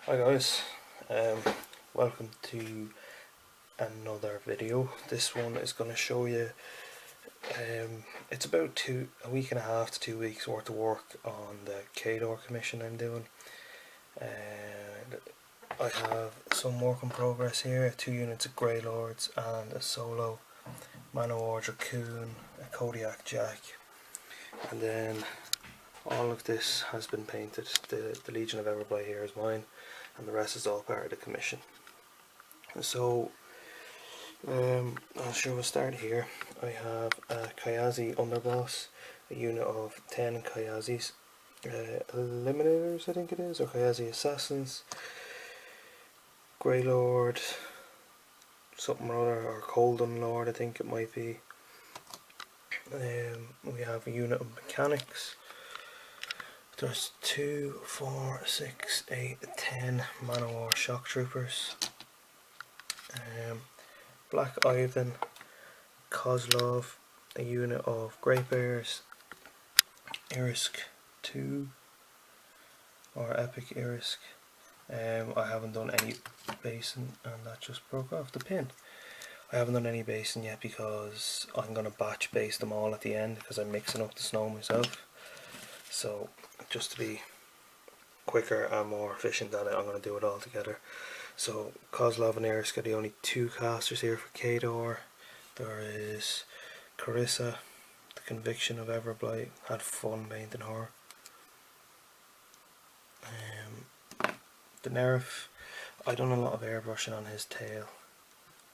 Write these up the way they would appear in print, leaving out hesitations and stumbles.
Hi guys, um, welcome to another video. This one is going to show you, it's about a week and a half to 2 weeks worth of work on the KDOR commission I'm doing. And I have some work in progress here, 2 units of Grey Lords and a solo Manowar Dracoon, a Kodiak Jack, and then all of this has been painted. The Legion of Everblight here is mine, and the rest is all part of the commission. So we'll start here. I have a Kayazi Underboss, a unit of 10 Kayazis, Eliminators I think it is, or Kayazi Assassins, Grey Lord, something or other, or Colden Lord I think it might be. We have a unit of Mechanics. There's 2, 4, 6, 8, 10 Manowar Shock Troopers. Black Ivan, Kozlov, a unit of Great Bears, Irisk 2, or Epic Irisk. I haven't done any basing, and that just broke off the pin. I haven't done any basing yet because I'm going to batch base them all at the end because I'm mixing up the snow myself. So just to be quicker and more efficient at it, I'm going to do it all together. So Kozlov and Irisk are the only 2 casters here for KDOR. There is Carissa, the Conviction of Everblight. Had fun painting her. The Nerf, I done a lot of airbrushing on his tail.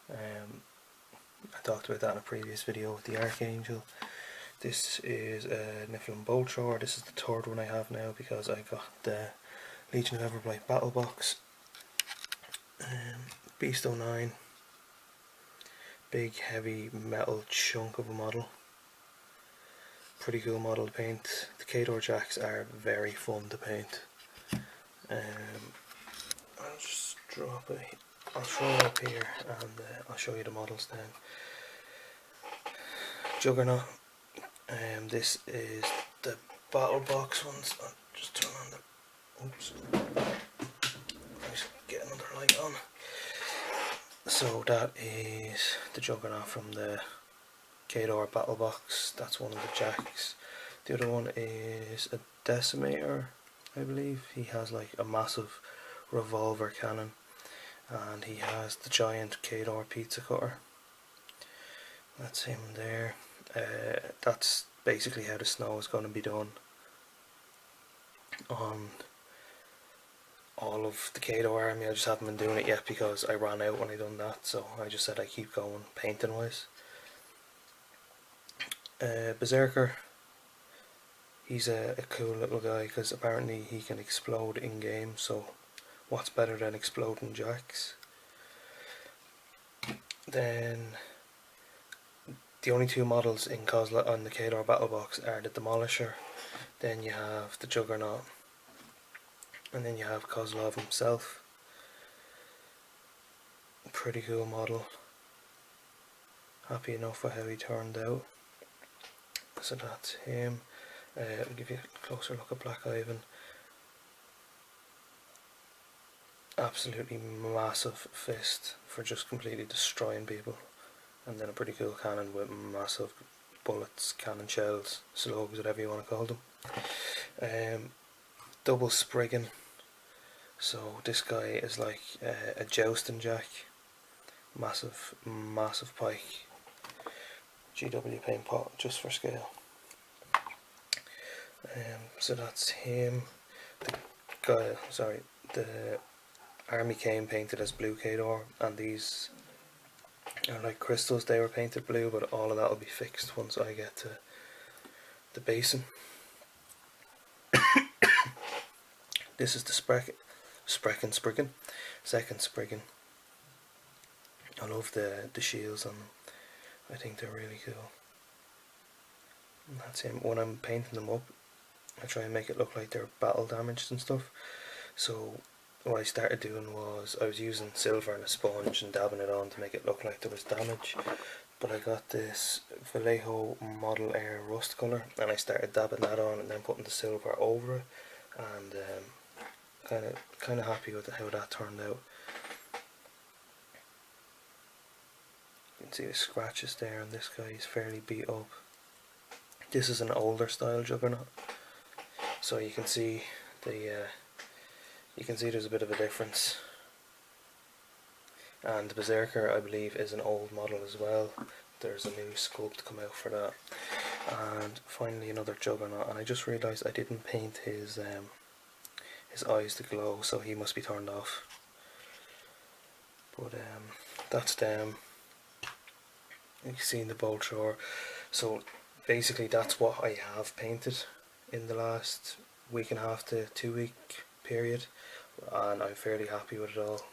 I talked about that in a previous video with the Archangel. This is a Niflheim Boltor. This is the 3rd one I have now because I got the Legion of Everblight battle box. Beast 09, big heavy metal chunk of a model. Pretty cool model to paint. The KDOR Jacks are very fun to paint. I'll just drop it. I'll throw it up here and I'll show you the models then. Juggernaut. This is the battle box ones. I'll just turn on the. Oops. Let's get another light on. So that is the Juggernaut from the KDOR battle box. That's one of the Jacks. The other one is a Decimator, I believe. He has like a massive revolver cannon, and he has the giant KDOR pizza cutter. That's him there. That's basically how the snow is going to be done on all of the KDOR army. I just haven't been doing it yet because I ran out when I done that, so I just said I keep going painting wise. Berserker, he's a cool little guy because apparently he can explode in game, so what's better than exploding Jacks? Then the only 2 models in on the KDOR battle box are the Demolisher, then you have the Juggernaut, and then you have Kozlov himself. Pretty cool model. Happy enough with how he turned out. So that's him. I'll give you a closer look at Black Ivan. Absolutely massive fist for just completely destroying people, and then a pretty cool cannon with massive bullets, cannon shells, slugs, whatever you want to call them. Double Spriggan. So this guy is like a jousting jack. Massive pike. GW paint pot just for scale. So that's him. The army came painted as blue KDOR, and these are like crystals. They were painted blue, but all of that will be fixed once I get to the basin. This is the second Spriggan. I love the shields on them. I think they're really cool. And that's him. When I'm painting them up, I try and make it look like they're battle damaged and stuff. So what I started doing was I was using silver and a sponge and dabbing it on to make it look like there was damage. But I got this Vallejo Model Air Rust colour, and I started dabbing that on and then putting the silver over it, and kind of happy with how that turned out. You can see the scratches there, and this guy is fairly beat up. This is an older style Juggernaut, so you can see there's a bit of a difference. And the Berserker, I believe, is an old model as well. There's a new sculpt come out for that. And finally another Juggernaut, and I just realised I didn't paint his eyes to glow, so he must be turned off. But that's them. You can see in the Boltroor. So basically that's what I have painted in the last week and a half to 2 week period, and I'm fairly happy with it all.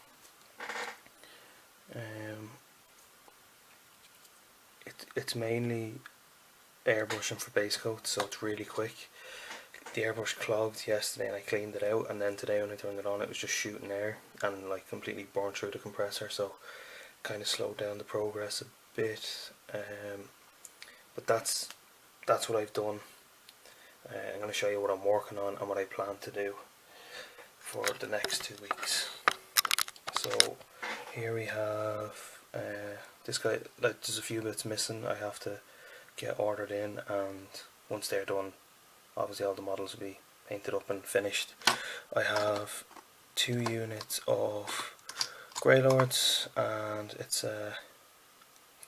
It's mainly airbrushing for base coat, so it's really quick. The airbrush clogged yesterday and I cleaned it out, and then today when I turned it on it was just shooting air and like completely burned through the compressor, so kind of slowed down the progress a bit. But that's what I've done. I'm going to show you what I'm working on and what I plan to do for the next 2 weeks. So here we have this guy. Like, there's a few bits missing I have to get ordered in, and once they're done, obviously all the models will be painted up and finished. I have 2 units of Greylords, and it's a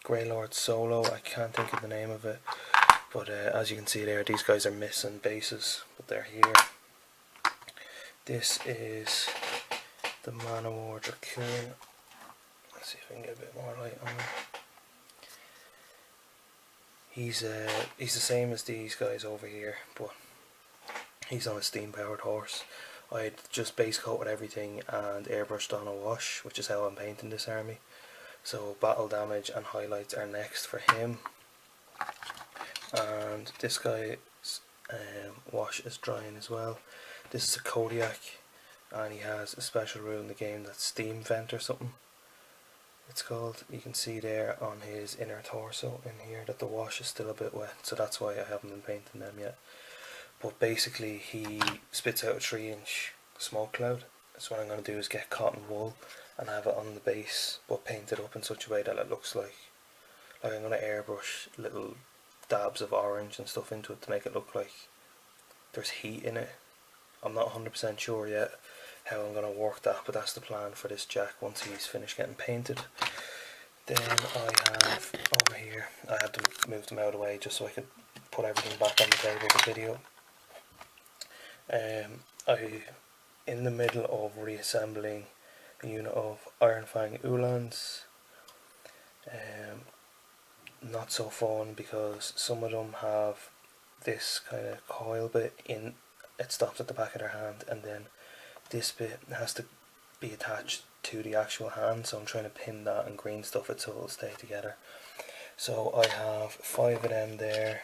Greylord Solo. I can't think of the name of it, but as you can see there, these guys are missing bases, but they're here. This is the Man of War Dracoon. Let's see if I can get a bit more light on him. He's the same as these guys over here, but he's on a steam powered horse. I'd just base coated everything and airbrushed on a wash, which is how I'm painting this army. So battle damage and highlights are next for him. And this guy's wash is drying as well. This is a Kodiak, and he has a special rule in the game that's Steam Vent or something it's called. You can see there on his inner torso in here that the wash is still a bit wet, so that's why I haven't been painting them yet. But basically he spits out a 3-inch smoke cloud. So what I'm going to do is get cotton wool and have it on the base, but paint it up in such a way that it looks like I'm going to airbrush little dabs of orange and stuff into it to make it look like there's heat in it. I'm not 100% sure yet how I'm going to work that, but that's the plan for this Jack once he's finished getting painted. Then I have over here, I had to move them out of the way just so I could put everything back on the table of the video. I'm in the middle of reassembling a unit of Iron Fang Uhlans. Not so fun because some of them have this kind of coil bit in, it stops at the back of their hand, and then this bit has to be attached to the actual hand, so I'm trying to pin that and green stuff it so it'll stay together. So I have 5 of them there,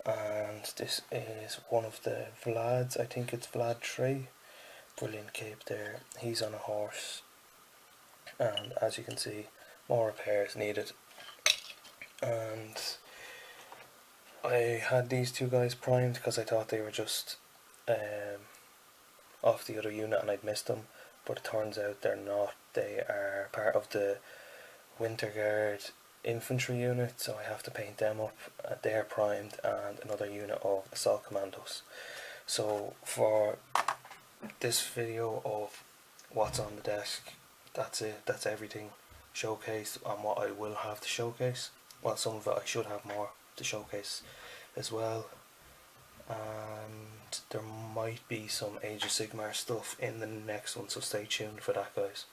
and this is one of the Vlads, I think it's Vlad 3, brilliant cape there. He's on a horse, and as you can see, more repairs needed. And I had these 2 guys primed because I thought they were just off the other unit and I'd missed them, but it turns out they're not. They are part of the Winter Guard infantry unit, so I have to paint them up. They're primed, and another unit of assault commandos. So for this video of what's on the desk, that's it. That's everything showcased on what I will have to showcase. Well, some of it I should have more to showcase as well. And there might be some Age of Sigmar stuff in the next one, so stay tuned for that, guys.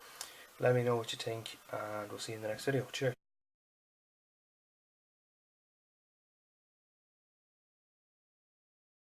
Let me know what you think, and we'll see you in the next video. Cheers.